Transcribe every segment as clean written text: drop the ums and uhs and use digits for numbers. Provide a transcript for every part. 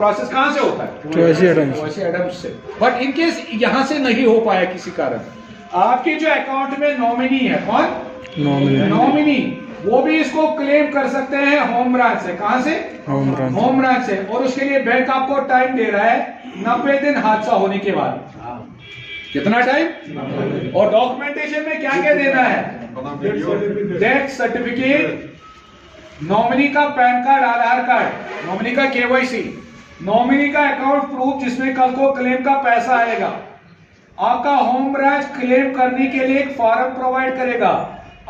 Process कहाँ से होता है? KYC एडम्स से। बट इन केस यहाँ से नहीं हो पाया किसी कारण, आपके जो अकाउंट में नॉमिनी है, कौन नॉमिनी, वो भी इसको क्लेम कर सकते हैं होम ब्रांच से। कहां से? होम ब्रांच से। और उसके लिए बैंक आपको टाइम दे रहा है 90 दिन हादसा होने के बाद। कितना टाइम? और डॉक्यूमेंटेशन में क्या क्या देना है? डेथ सर्टिफिकेट, नॉमिनी का पैन कार्ड, आधार कार्ड, नॉमिनी का KYC, नॉमिनी का अकाउंट प्रूफ जिसमें कल को क्लेम का पैसा आएगा। आपका होम ब्रांच क्लेम करने के लिए एक फॉर्म प्रोवाइड करेगा,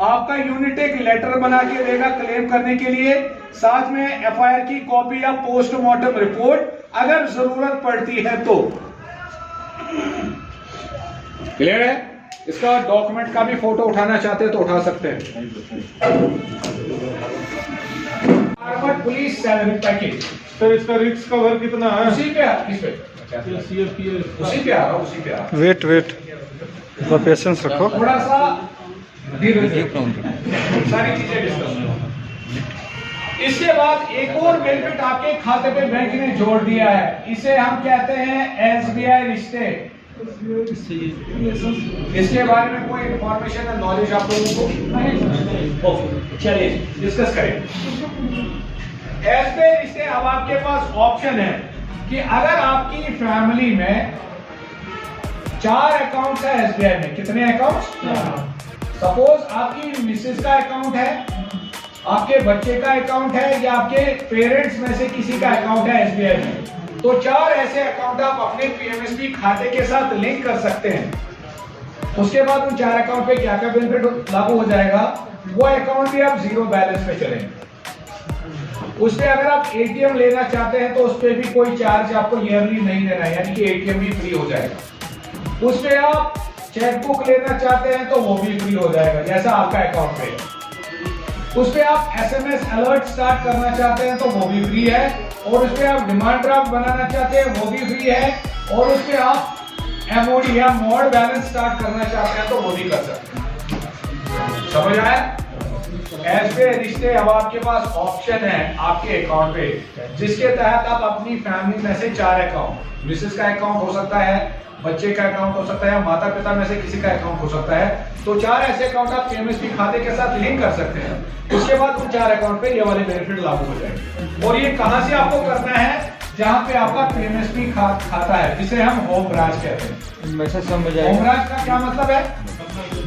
आपका यूनिट एक लेटर बना के देगा क्लेम करने के लिए, साथ में FIR की कॉपी या पोस्टमार्टम रिपोर्ट अगर जरूरत पड़ती है तो। क्लियर है? इसका डॉक्यूमेंट का भी फोटो उठाना चाहते हैं तो उठा सकते हैं। पुलिस सैलरी पैकेज, सर इसका रिस्क कवर कितना है? उसी पे किस पे? उसी पे आ रहा, उसी पे आ रहा। वेट पेशेंस रखो। थोड़ा सा सारी चीजें डिस्कस। इसके बाद एक और बेनिफिट आपके खाते पे बैंक ने जोड़ दिया है, इसे हम कहते हैं SBI रिश्ते। इसके बारे में कोई इंफॉर्मेशन या नॉलेज आप लोगों को? चलिए डिस्कस करें। SBI रिश्ते, अब आपके पास ऑप्शन है कि अगर आपकी फैमिली में 4 अकाउंट है SBI में, कितने अकाउंट? सपोज आपकी मिसेस का अकाउंट है, आपके बच्चे का अकाउंट है, या आपके पेरेंट्स में से किसी का अकाउंट है SBI में, तो 4 ऐसे अकाउंट आप अपने PMSB खाते के साथ लिंक कर सकते हैं। उसके बाद उन 4 अकाउंट पे क्या क्या बेनिफिट लागू हो जाएगा? वो अकाउंट भी आप 0 बैलेंस पे चलेंगे। उस पे अगर आप ATM लेना चाहते हैं तो उस पे भी कोई चार्ज आपको ईयरली नहीं देना है, यानी कि ATM भी फ्री हो जाएगा। उस पे आप चेकबुक लेना चाहते हैं तो वो भी फ्री हो जाएगा, जैसा आपका अकाउंट पे। उस पे आप SMS अलर्ट स्टार्ट करना चाहते हैं तो वो भी फ्री है, और उस पे आप डिमांड ड्राफ्ट बनाना चाहते हैं वो भी फ्री है, और उस पे आप MOD या मोड बैलेंस स्टार्ट करना चाहते हैं तो वो भी कर सकते हैं। समझ आया? SBI रिश्ते, अब आपके पास ऑप्शन है आपके अकाउंट पे, जिसके तहत आप अपनी फैमिली में से 4 अकाउंट, मिसेस का अकाउंट हो सकता है, बच्चे का अकाउंट हो सकता है, या माता पिता में से किसी का अकाउंट हो सकता है, तो 4 ऐसे अकाउंट आप PMSB खाते के साथ लिंक कर सकते हैं। उसके बाद उन 4 अकाउंट पे ये वाले बेनिफिट लागू हो जाएंगे। और ये कहां से आपको करना है? जहां पे आपका PMSB खाता है, जिसे हम होम ब्रांच कहते हैं। होम ब्रांच का क्या मतलब है?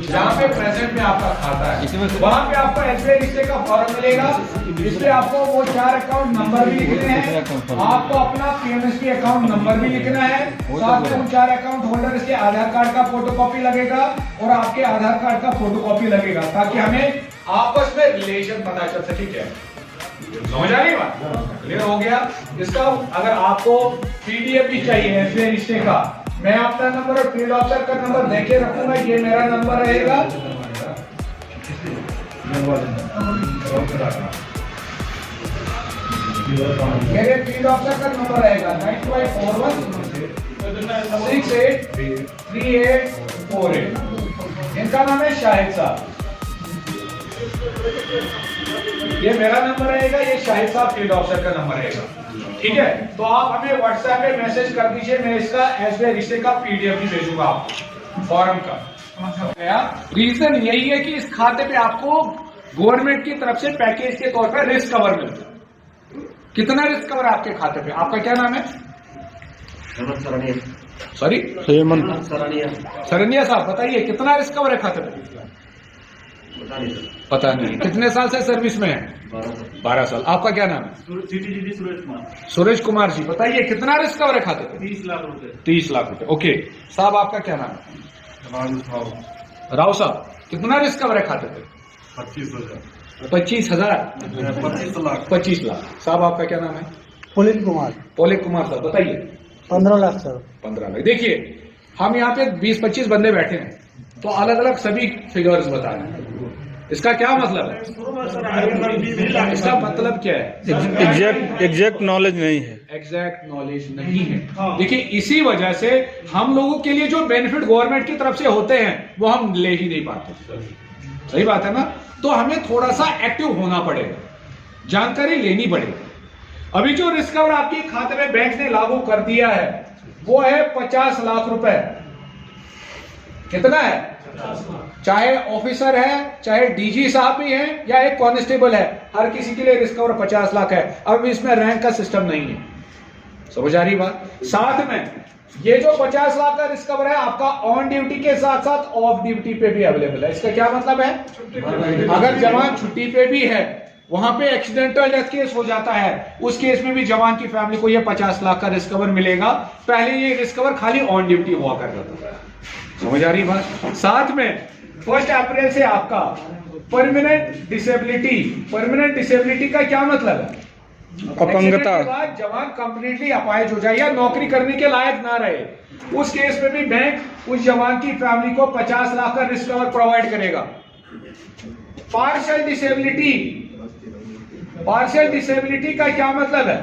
जहाँ पे प्रेजेंट में आपका खाता है, वहाँ पे आपको SBI रिश्ते का फॉर्म मिलेगा, जिसपे आपको वो 4 अकाउंट नंबर भी लिखने हैं, आपको अपना PMSB अकाउंट नंबर भी लिखना है, साथ में उन 4 अकाउंट होल्डर के आधार कार्ड का फोटोकॉपी लगेगा और आपके आधार कार्ड का फोटोकॉपी लगेगा, ताकि हमें आपस में रिलेशन पता चल सके। क्या समझ आ रही बात? क्लियर हो गया? इसका अगर आपको PDF भी चाहिए SBI रिश्ते का, मैं अपना नंबर और फील्ड ऑफिसर का नंबर देके रखूंगा, ये मेरा नंबर रहेगा। मेरे फील्ड ऑफिसर का नंबर रहेगा 9541 683848। इनका नाम है शाहिद साहब। ये मेरा नंबर रहेगा, ये शाहिद साहब फील्ड ऑफिसर का नंबर रहेगा। ठीक है? तो आप हमें WhatsApp पे मैसेज कर दीजिए, मैं इसका SBI रिश्ते का PDF भी भेजूंगा आपको, फॉर्म का। रीजन यही है कि इस खाते पे आपको गवर्नमेंट की तरफ से पैकेज के तौर पर रिस्क कवर मिलता है। कितना रिस्क कवर आपके खाते पे? आपका क्या नाम है? सॉरी, हेमंत सरनिया साहब, बताइए कितना रिस्क कवर है खाते पे? पता नहीं। कितने साल से सर्विस में है? 12 साल। आपका क्या नाम है? सुरेश कुमार जी, बताइए कितना रिस्क कवर है खाते पे? 30 लाख रुपए। 30 लाख रुपए। ओके साहब, आपका क्या नाम है? राव साहब, कितना रिस्क कवर है खाते पे? 25,000। 25,000? 25 लाख। 25 लाख। साहब, आपका क्या नाम है? पुलिन कुमार। पोलिक कुमार साहब, बताइए। 15 लाख सर। 15 लाख। देखिए, हम यहाँ पे 20-25 बंदे बैठे हैं, तो अलग अलग सभी फिगर्स बता रहे हैं। इसका क्या मतलब है? इसका मतलब क्या है? एग्जैक्ट नॉलेज नहीं है। एग्जैक्ट नॉलेज नहीं है। देखिए, इसी वजह से हम लोगों के लिए जो बेनिफिट गवर्नमेंट की तरफ से होते हैं वो हम ले ही नहीं पाते। सही बात है ना? तो हमें थोड़ा सा एक्टिव होना पड़ेगा, जानकारी लेनी पड़ेगी। अभी जो रिस्क कवर आपके खाते में बैंक ने लागू कर दिया है वो है 50 लाख रुपए। कितना है? चाहे ऑफिसर है, चाहे डीजी साहब भी हैं, या एक कांस्टेबल है, हर किसी के लिए रिस्क कवर 50 लाख है। अब इसमें रैंक का सिस्टम नहीं है। समझ आ रही बात? साथ में ये जो 50 लाख का रिस्क कवर है आपका ऑन ड्यूटी के साथ साथ ऑफ ड्यूटी पे भी अवेलेबल है। इसका क्या मतलब है? अगर जवान छुट्टी पे भी है, वहां पे एक्सीडेंटल डेथ केस हो जाता है, उस केस में भी जवान की फैमिली को ये 50 लाख का रिस्क कवर मिलेगा। पहले ये रिस्क कवर खाली ऑन ड्यूटी हुआ करता था। समझ आ रही बात? साथ में 1 अप्रैल से आपका परमानेंट डिसेबिलिटी। परमानेंट डिसेबिलिटी का क्या मतलब है? अपंगता। जवान कंप्लीटली अपाहिज हो जाए या नौकरी करने के लायक ना रहे, उस केस में भी बैंक उस जवान की फैमिली को 50 लाख का रिस्क कवर प्रोवाइड करेगा। Partial disability. पार्शियल डिसेबिलिटी का क्या मतलब है?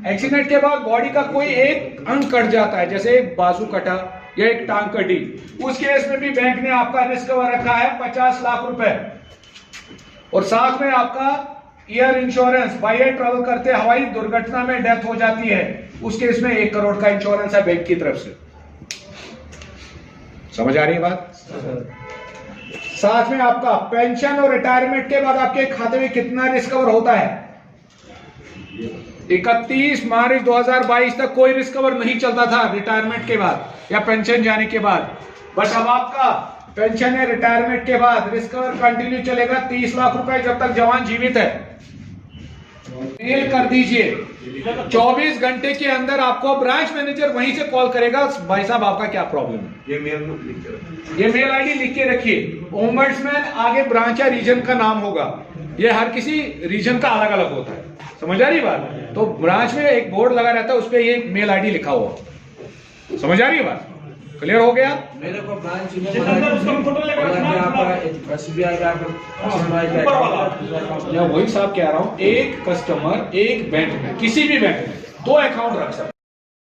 एक्सीडेंट के बाद बॉडी का कोई एक अंग कट जाता है, जैसे एक बाजू कटा या एक टांग कटी, उस केस में भी बैंक ने आपका रिस्क कवर रखा है 50 लाख रुपए। और साथ में आपका air insurance. By air travel करते हवाई दुर्घटना में डेथ हो जाती है, उस केस में 1 करोड़ का इंश्योरेंस है बैंक की तरफ से। समझ आ रही है बात? साथ में आपका पेंशन और रिटायरमेंट के बाद आपके खाते में कितना रिस्क कवर होता है? 31 मार्च 2022 तक कोई रिस्क कवर नहीं चलता था रिटायरमेंट के बाद या पेंशन जाने के बाद। बट अब आपका पेंशन या रिटायरमेंट के बाद रिस्क कवर कंटिन्यू चलेगा 30 लाख रुपए जब तक जवान जीवित है। मेल कर दीजिए, 24 घंटे के अंदर आपको ब्रांच मैनेजर वहीं से कॉल करेगा, भाई साहब आपका क्या प्रॉब्लम है। ये मेल आईडी लिख के रखिए। ओम्बड्समैन आगे ब्रांच या रीजन का नाम होगा, ये हर किसी रीजन का अलग अलग होता है। समझ आ रही बात? तो ब्रांच में एक बोर्ड लगा रहता है, उस पर ये मेल आईडी लिखा हुआ। समझ आ रही बात? क्लियर हो गया? मेरे को ब्रांच में वही साहब कह रहा हूं, एक कस्टमर एक बैंक में, किसी भी बैंक में 2 अकाउंट रख सकते।